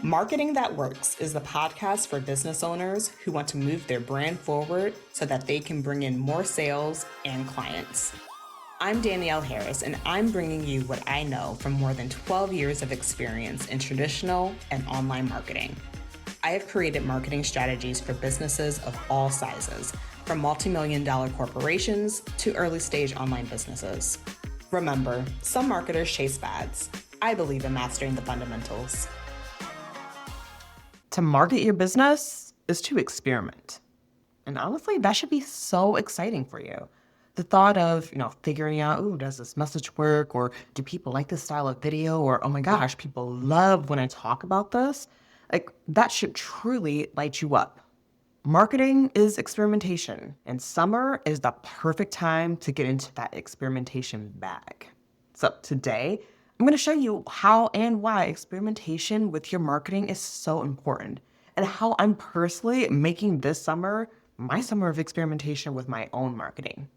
Marketing That Works is the podcast for business owners who want to move their brand forward so that they can bring in more sales and clients. I'm Danielle Harris, and I'm bringing you what I know from more than 12 years of experience in traditional and online marketing. I have created marketing strategies for businesses of all sizes, from multi-million-dollar corporations to early-stage online businesses. Remember, some marketers chase fads. I believe in mastering the fundamentals. To market your business is to experiment. And honestly, that should be so exciting for you. The thought of, figuring out, does this message work? Or do people like this style of video? Or, oh my gosh, people love when I talk about this. That should truly light you up. Marketing is experimentation, and summer is the perfect time to get into that experimentation bag. So today, I'm going to show you how and why experimentation with your marketing is so important, and how I'm personally making this summer my summer of experimentation with my own marketing.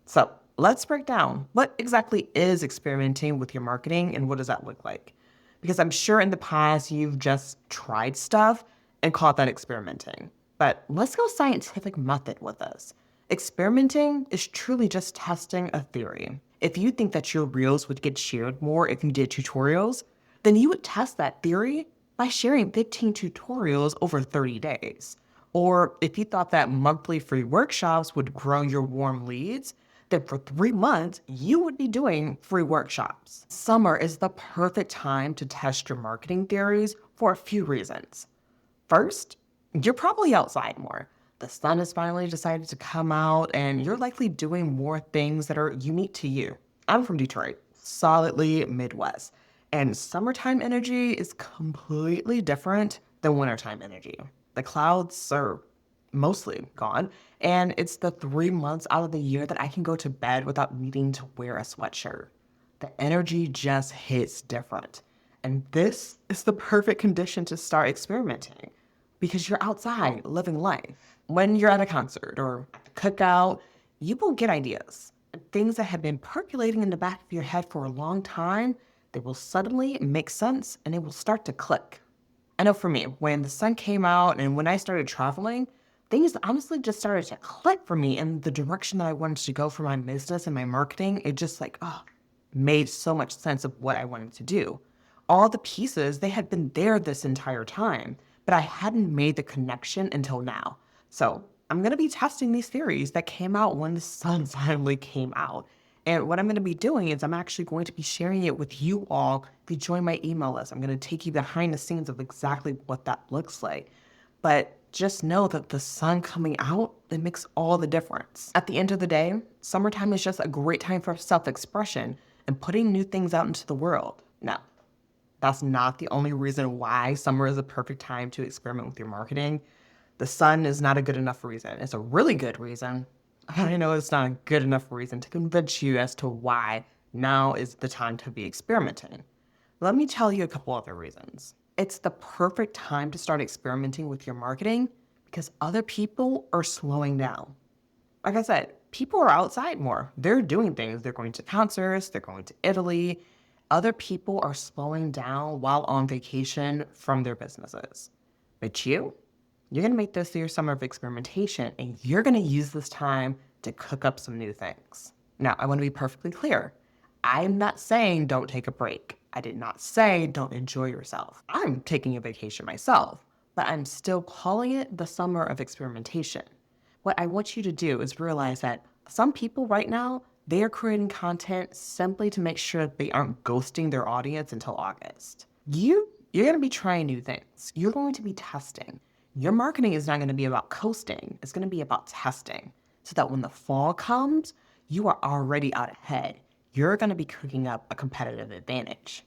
So let's break down what exactly is experimenting with your marketing and what does that look like? Because I'm sure in the past you've just tried stuff and called that experimenting. But let's go scientific method with this. Experimenting is truly just testing a theory. If you think that your reels would get shared more if you did tutorials, then you would test that theory by sharing 15 tutorials over 30 days. Or if you thought that monthly free workshops would grow your warm leads, then for 3 months, you would be doing free workshops. Summer is the perfect time to test your marketing theories for a few reasons. First, you're probably outside more. The sun has finally decided to come out, and you're likely doing more things that are unique to you. I'm from Detroit, solidly Midwest, and summertime energy is completely different than wintertime energy. The clouds are mostly gone, and it's the 3 months out of the year that I can go to bed without needing to wear a sweatshirt. The energy just hits different. And this is the perfect condition to start experimenting because you're outside living life. When you're at a concert or at a cookout, you will get ideas. Things that have been percolating in the back of your head for a long time, they will suddenly make sense and it will start to click. I know for me, when the sun came out and when I started traveling, things honestly just started to click for me in the direction that I wanted to go for my business and my marketing. It just made so much sense of what I wanted to do. All the pieces, they had been there this entire time, but I hadn't made the connection until now. So I'm going to be testing these theories that came out when the sun finally came out. And what I'm going to be doing is I'm actually going to be sharing it with you all if you join my email list. I'm going to take you behind the scenes of exactly what that looks like. But just know that the sun coming out, it makes all the difference. At the end of the day, summertime is just a great time for self-expression and putting new things out into the world. Now, that's not the only reason why summer is a perfect time to experiment with your marketing. The sun is not a good enough reason. It's a really good reason. I know it's not a good enough reason to convince you as to why now is the time to be experimenting. Let me tell you a couple other reasons. It's the perfect time to start experimenting with your marketing because other people are slowing down. Like I said, people are outside more. They're doing things. They're going to concerts, they're going to Italy. Other people are slowing down while on vacation from their businesses. But you're going to make this your summer of experimentation, and you're going to use this time to cook up some new things. Now, I want to be perfectly clear. I'm not saying don't take a break. I did not say don't enjoy yourself. I'm taking a vacation myself, but I'm still calling it the summer of experimentation. What I want you to do is realize that some people right now, they are creating content simply to make sure that they aren't ghosting their audience until August. You're going to be trying new things. You're going to be testing. Your marketing is not going to be about coasting. It's going to be about testing so that when the fall comes, you are already out ahead. You're going to be cooking up a competitive advantage.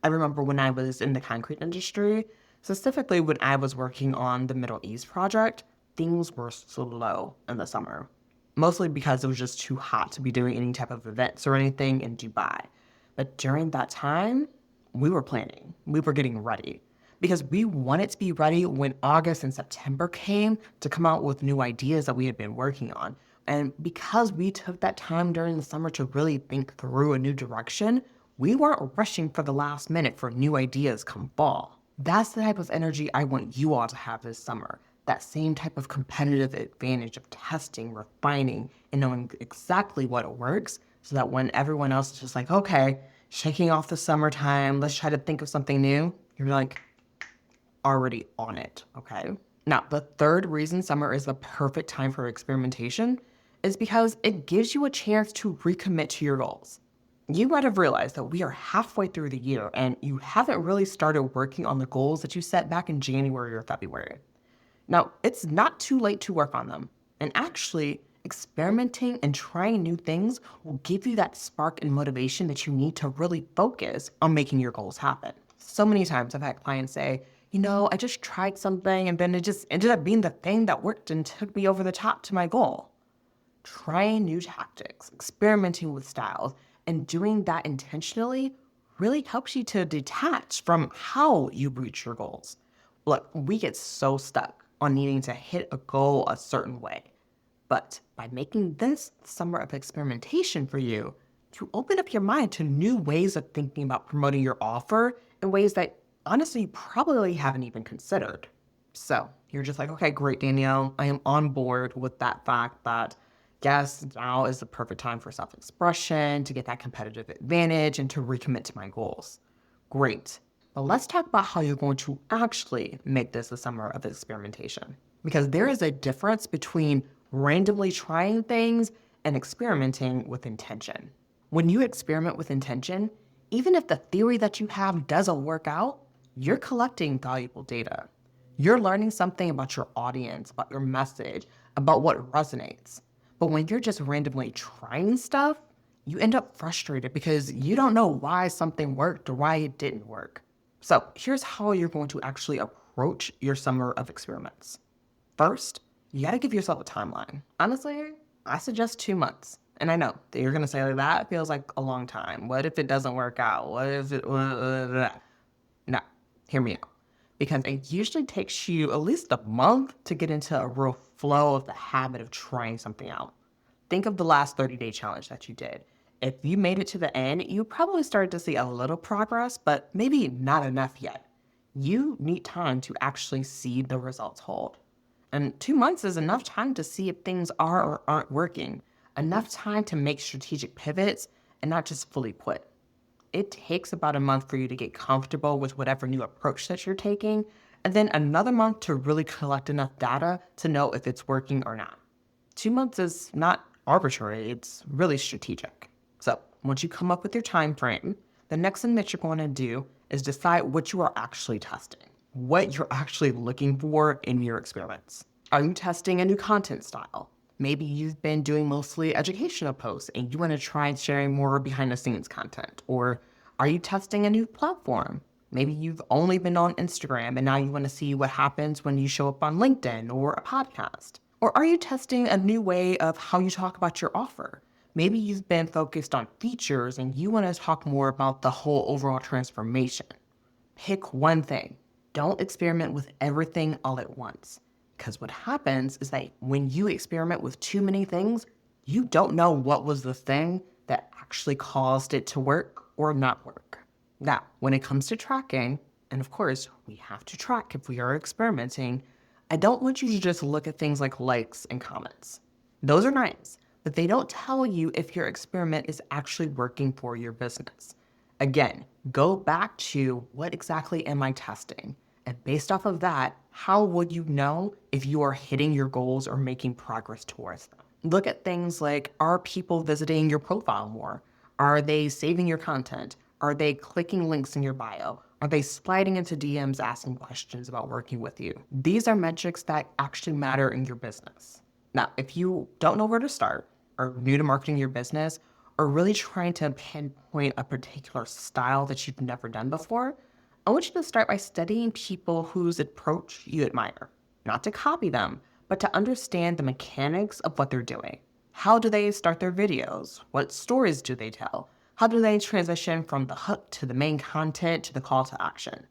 I remember when I was in the concrete industry, specifically when I was working on the Middle East project, things were slow in the summer. Mostly because it was just too hot to be doing any type of events or anything in Dubai. But during that time, we were planning. We were getting ready. Because we wanted to be ready when August and September came to come out with new ideas that we had been working on. And because we took that time during the summer to really think through a new direction, we weren't rushing for the last minute for new ideas come fall. That's the type of energy I want you all to have this summer. That same type of competitive advantage of testing, refining, and knowing exactly what works so that when everyone else is just like, okay, shaking off the summertime, let's try to think of something new, you're like already on it, okay? Now, the third reason summer is the perfect time for experimentation is because it gives you a chance to recommit to your goals. You might have realized that we are halfway through the year and you haven't really started working on the goals that you set back in January or February. Now, it's not too late to work on them. And actually, experimenting and trying new things will give you that spark and motivation that you need to really focus on making your goals happen. So many times I've had clients say, I just tried something and then it just ended up being the thing that worked and took me over the top to my goal. Trying new tactics, experimenting with styles, and doing that intentionally really helps you to detach from how you reach your goals. Look, we get so stuck on needing to hit a goal a certain way. But by making this summer of experimentation for you, you open up your mind to new ways of thinking about promoting your offer in ways that honestly you probably haven't even considered. So you're just like, okay, great, Danielle. I am on board with that fact that yes, now is the perfect time for self-expression, to get that competitive advantage, and to recommit to my goals. Great. But let's talk about how you're going to actually make this a summer of experimentation. Because there is a difference between randomly trying things and experimenting with intention. When you experiment with intention, even if the theory that you have doesn't work out, you're collecting valuable data. You're learning something about your audience, about your message, about what resonates. But when you're just randomly trying stuff, you end up frustrated because you don't know why something worked or why it didn't work. So here's how you're going to actually approach your summer of experiments. First, you got to give yourself a timeline. Honestly, I suggest 2 months. And I know that you're going to say like, that feels like a long time. What if it doesn't work out? What if it... No, hear me out. Because it usually takes you at least a month to get into a real flow of the habit of trying something out. Think of the last 30-day challenge that you did. If you made it to the end, you probably started to see a little progress, but maybe not enough yet. You need time to actually see the results hold. And 2 months is enough time to see if things are or aren't working, enough time to make strategic pivots and not just fully quit. It takes about a month for you to get comfortable with whatever new approach that you're taking, and then another month to really collect enough data to know if it's working or not. 2 months is not arbitrary, it's really strategic. So once you come up with your time frame, the next thing that you're going to do is decide what you are actually testing, what you're actually looking for in your experiments. Are you testing a new content style? Maybe you've been doing mostly educational posts and you want to try sharing more behind the scenes content. Or are you testing a new platform? Maybe you've only been on Instagram and now you want to see what happens when you show up on LinkedIn or a podcast. Or are you testing a new way of how you talk about your offer? Maybe you've been focused on features and you want to talk more about the whole overall transformation. Pick one thing. Don't experiment with everything all at once. Because what happens is that when you experiment with too many things, you don't know what was the thing that actually caused it to work or not work. Now, when it comes to tracking, and of course, we have to track if we are experimenting, I don't want you to just look at things like likes and comments. Those are nice, but they don't tell you if your experiment is actually working for your business. Again, go back to what exactly am I testing? And based off of that, how would you know if you are hitting your goals or making progress towards them? Look at things like, are people visiting your profile more? Are they saving your content? Are they clicking links in your bio? Are they sliding into DMs asking questions about working with you? These are metrics that actually matter in your business. Now, if you don't know where to start, or new to marketing your business, or really trying to pinpoint a particular style that you've never done before, I want you to start by studying people whose approach you admire. Not to copy them, but to understand the mechanics of what they're doing. How do they start their videos? What stories do they tell? How do they transition from the hook to the main content to the call to action?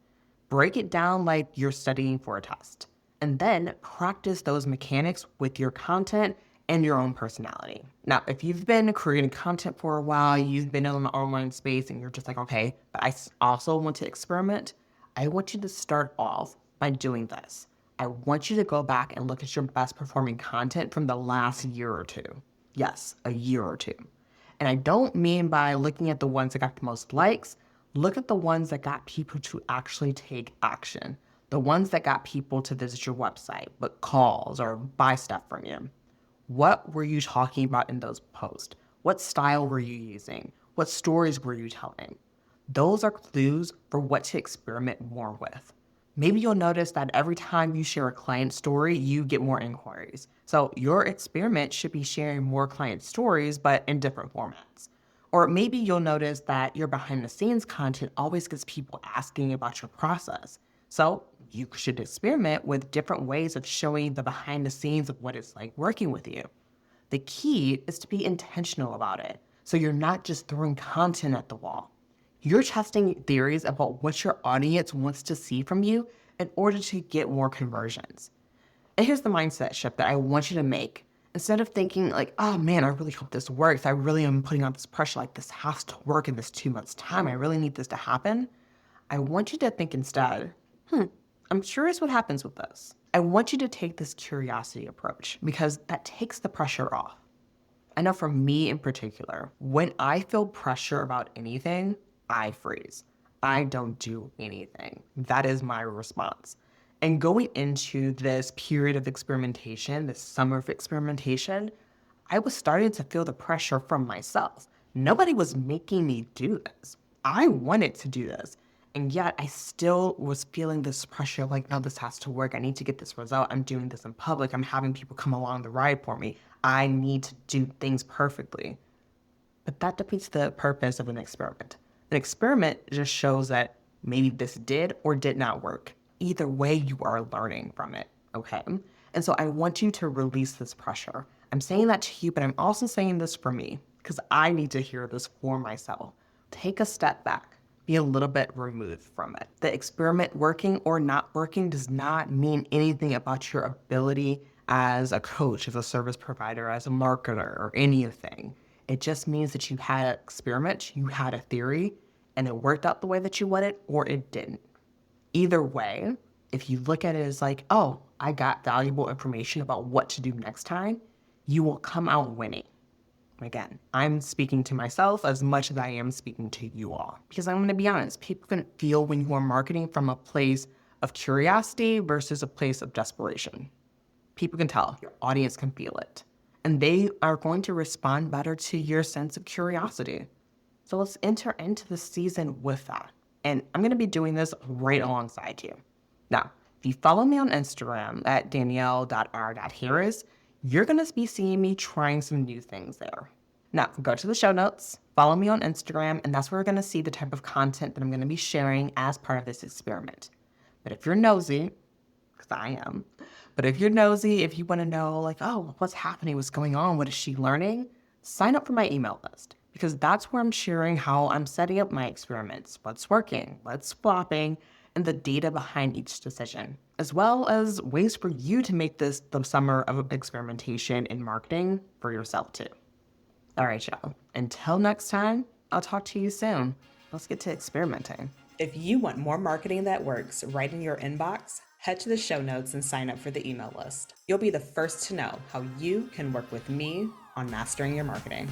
Break it down like you're studying for a test. And then practice those mechanics with your content and your own personality. Now, if you've been creating content for a while, you've been in the online space and you're just like, okay, but I also want to experiment, I want you to start off by doing this. I want you to go back and look at your best performing content from the last year or two. Yes, a year or two. And I don't mean by looking at the ones that got the most likes. Look at the ones that got people to actually take action. The ones that got people to visit your website, book calls, or buy stuff from you. What were you talking about in those posts? What style were you using? What stories were you telling? Those are clues for what to experiment more with. Maybe you'll notice that every time you share a client story, you get more inquiries. So your experiment should be sharing more client stories, but in different formats. Or maybe you'll notice that your behind the scenes content always gets people asking about your process. So you should experiment with different ways of showing the behind the scenes of what it's like working with you. The key is to be intentional about it. So you're not just throwing content at the wall. You're testing theories about what your audience wants to see from you in order to get more conversions. And here's the mindset shift that I want you to make. Instead of thinking like, oh man, I really hope this works. I really am putting on this pressure, like this has to work in this 2 months time. I really need this to happen. I want you to think instead, I'm curious what happens with this. I want you to take this curiosity approach because that takes the pressure off. I know for me in particular, when I feel pressure about anything, I freeze. I don't do anything. That is my response. And going into this period of experimentation, this summer of experimentation, I was starting to feel the pressure from myself. Nobody was making me do this. I wanted to do this. And yet I still was feeling this pressure like, no, this has to work. I need to get this result. I'm doing this in public. I'm having people come along the ride for me. I need to do things perfectly. But that defeats the purpose of an experiment. An experiment just shows that maybe this did or did not work. Either way, you are learning from it, okay? And so I want you to release this pressure. I'm saying that to you, but I'm also saying this for me because I need to hear this for myself. Take a step back. Be a little bit removed from it. The experiment working or not working does not mean anything about your ability as a coach, as a service provider, as a marketer, or anything. It just means that you had an experiment, you had a theory, and it worked out the way that you wanted, or it didn't. Either way, if you look at it as like, oh, I got valuable information about what to do next time, you will come out winning. Again, I'm speaking to myself as much as I am speaking to you all. Because I'm going to be honest, people can feel when you are marketing from a place of curiosity versus a place of desperation. People can tell, your audience can feel it. And they are going to respond better to your sense of curiosity. So let's enter into the season with that. And I'm going to be doing this right alongside you. Now, if you follow me on Instagram at Danielle.R.Harris, you're going to be seeing me trying some new things there. Now, go to the show notes, follow me on Instagram, and that's where we're going to see the type of content that I'm going to be sharing as part of this experiment. But if you're nosy, because I am, but if you're nosy, if you want to know like, oh, what's happening, what's going on, what is she learning, sign up for my email list because that's where I'm sharing how I'm setting up my experiments, what's working, what's flopping, and the data behind each decision, as well as ways for you to make this the summer of experimentation in marketing for yourself too. All right, y'all. Until next time, I'll talk to you soon. Let's get to experimenting. If you want more marketing that works right in your inbox, head to the show notes and sign up for the email list. You'll be the first to know how you can work with me on mastering your marketing.